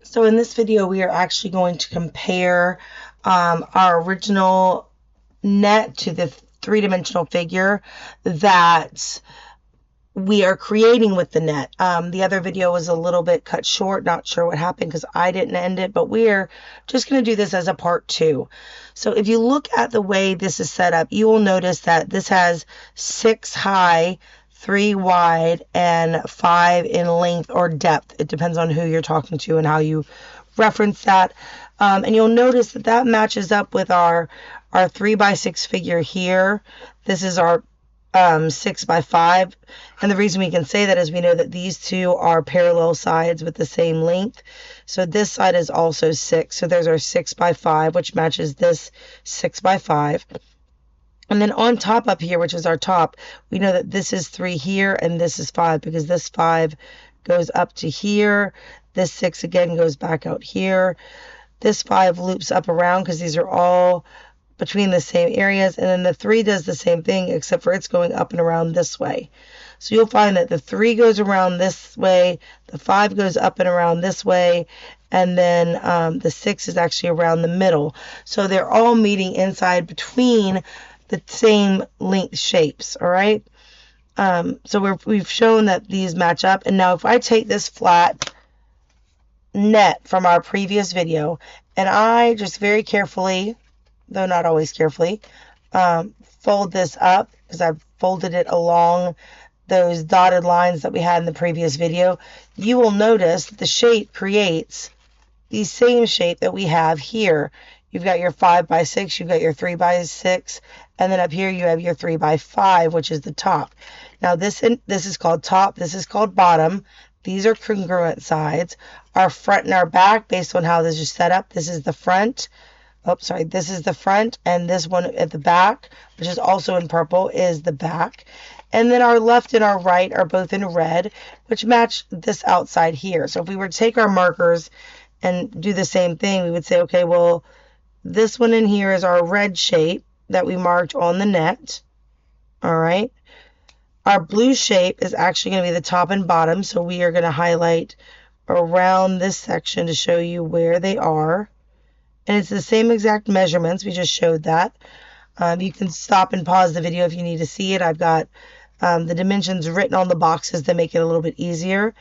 So in this video, we are actually going to compare our original net to the three-dimensional figure that we are creating with the net. The other video was a little bit cut short, not sure what happened because I didn't end it, but we're just going to do this as a part 2. So if you look at the way this is set up, you will notice that this has 6 high, 3 wide, and 5 in length or depth. It depends on who you're talking to and how you reference that. And you'll notice that that matches up with our 3x6 figure here. This is our 6x5, and the reason we can say that is we know that these two are parallel sides with the same length. So this side is also 6, so there's our 6x5, which matches this 6x5. And then on top up here, which is our top, we know that this is 3 here and this is 5 because this 5 goes up to here. This 6 again goes back out here. This 5 loops up around because these are all between the same areas, and then the 3 does the same thing except for it's going up and around this way. So you'll find that the 3 goes around this way, the 5 goes up and around this way, and then the 6 is actually around the middle. So they're all meeting inside between the same length shapes, all right? So we've shown that these match up, and now if I take this flat net from our previous video, and I just very carefully, though not always carefully, fold this up because I've folded it along those dotted lines that we had in the previous video, you will notice that the shape creates the same shape that we have here. You've got your 5x6, you've got your 3x6, and then up here you have your 3x5, which is the top. Now this is called top, this is called bottom. These are congruent sides. Our front and our back, based on how this is set up, this is the front. Oh, sorry, this is the front, and this one at the back, which is also in purple, is the back. And then our left and our right are both in red, which match this outside here. So if we were to take our markers and do the same thing, we would say, okay, well, this one in here is our red shape that we marked on the net. All right. Our blue shape is actually going to be the top and bottom, so we are going to highlight around this section to show you where they are. And it's the same exact measurements. We just showed that. You can stop and pause the video if you need to see it. I've got the dimensions written on the boxes to make it a little bit easier.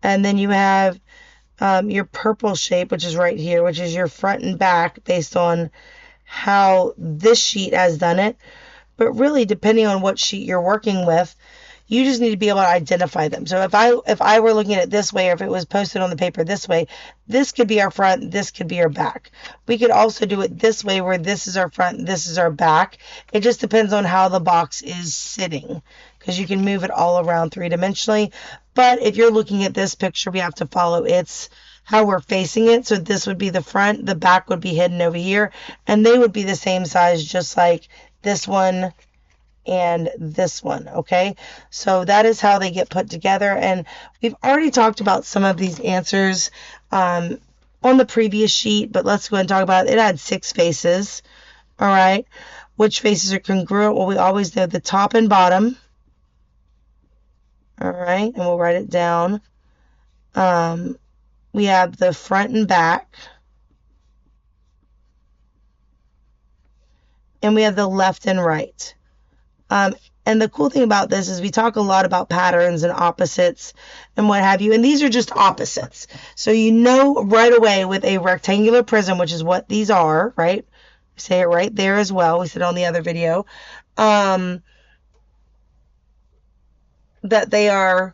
And then you have your purple shape, which is right here, which is your front and back based on how this sheet has done it. But really, depending on what sheet you're working with, you just need to be able to identify them. So if I were looking at it this way, or if it was posted on the paper this way, this could be our front, this could be our back. We could also do it this way, where this is our front, this is our back. It just depends on how the box is sitting, because you can move it all around three-dimensionally. But if you're looking at this picture, we have to follow how we're facing it. So this would be the front, the back would be hidden over here, and they would be the same size, just like this one and this one. Okay, so that is how they get put together, and we've already talked about some of these answers on the previous sheet, but let's go ahead and talk about it. It had 6 faces. All right, which faces are congruent? Well, we always know the top and bottom. All right, and we'll write it down. We have the front and back, and we have the left and right. And the cool thing about this is we talk a lot about patterns and opposites and what have you, and these are just opposites. So you know right away with a rectangular prism, which is what these are, right? We say it right there as well. We said on the other video that they are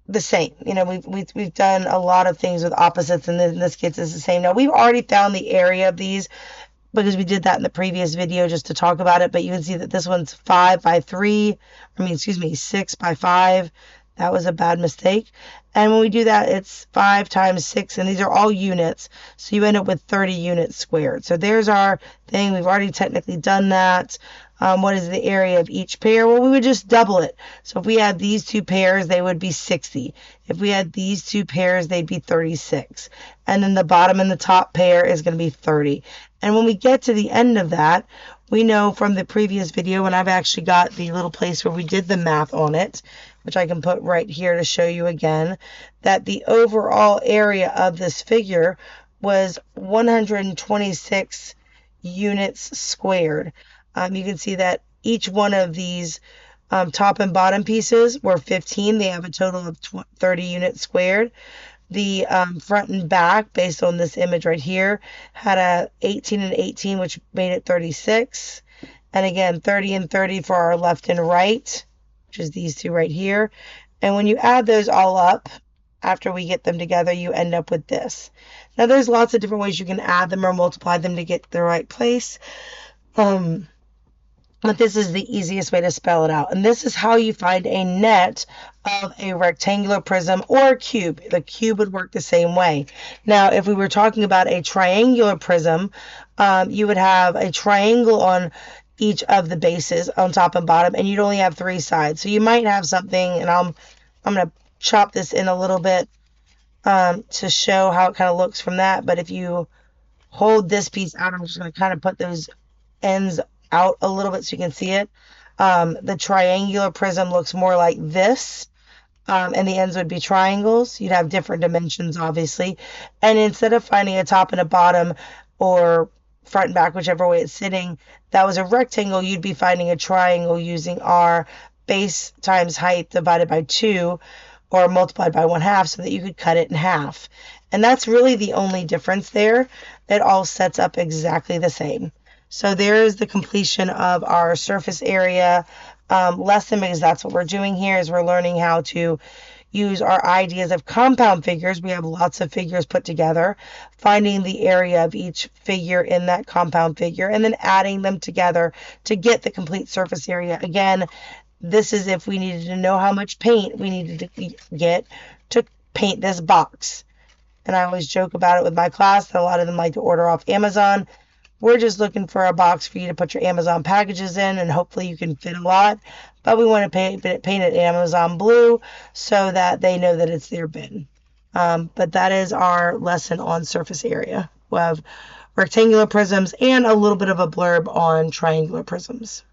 the same. You know, we've done a lot of things with opposites, and in this case it's the same. Now we've already found the area of these, because we did that in the previous video just to talk about it, but you can see that this one's 6x5. That was a bad mistake. And when we do that, it's 5 times 6, and these are all units, so you end up with 30 units squared. So there's our thing. We've already technically done that. What is the area of each pair? Well, we would just double it. So if we had these 2 pairs, they would be 60. If we had these 2 pairs, they'd be 36. And then the bottom and the top pair is going to be 30. And when we get to the end of that, we know from the previous video, and I've actually got the little place where we did the math on it, which I can put right here to show you again, that the overall area of this figure was 126 units squared. You can see that each one of these top and bottom pieces were 15. They have a total of 30 units squared. The front and back, based on this image right here, had a 18 and 18, which made it 36. And again, 30 and 30 for our left and right, which is these two right here. And when you add those all up, after we get them together, you end up with this. Now, there's lots of different ways you can add them or multiply them to get the right place. But this is the easiest way to spell it out. And this is how you find a net of a rectangular prism or a cube. The cube would work the same way. Now, if we were talking about a triangular prism, you would have a triangle on each of the bases on top and bottom, and you'd only have 3 sides. So you might have something, and I'm going to chop this in a little bit to show how it kind of looks from that. But if you hold this piece out, I'm just going to kind of put those ends out a little bit so you can see it. The triangular prism looks more like this, and the ends would be triangles. You'd have different dimensions, obviously. And instead of finding a top and a bottom, or front and back, whichever way it's sitting, that was a rectangle, you'd be finding a triangle using our base times height divided by 2, or multiplied by 1/2, so that you could cut it in half. And that's really the only difference there. It all sets up exactly the same. So there is the completion of our surface area lesson, because that's what we're doing here, is we're learning how to use our ideas of compound figures. We have lots of figures put together, finding the area of each figure in that compound figure, and then adding them together to get the complete surface area. Again, this is if we needed to know how much paint we needed to get to paint this box. And I always joke about it with my class that a lot of them like to order off Amazon. We're just looking for a box for you to put your Amazon packages in, and hopefully you can fit a lot. But we want to paint it Amazon blue so that they know that it's their bin. But that is our lesson on surface area. We have rectangular prisms and a little bit of a blurb on triangular prisms.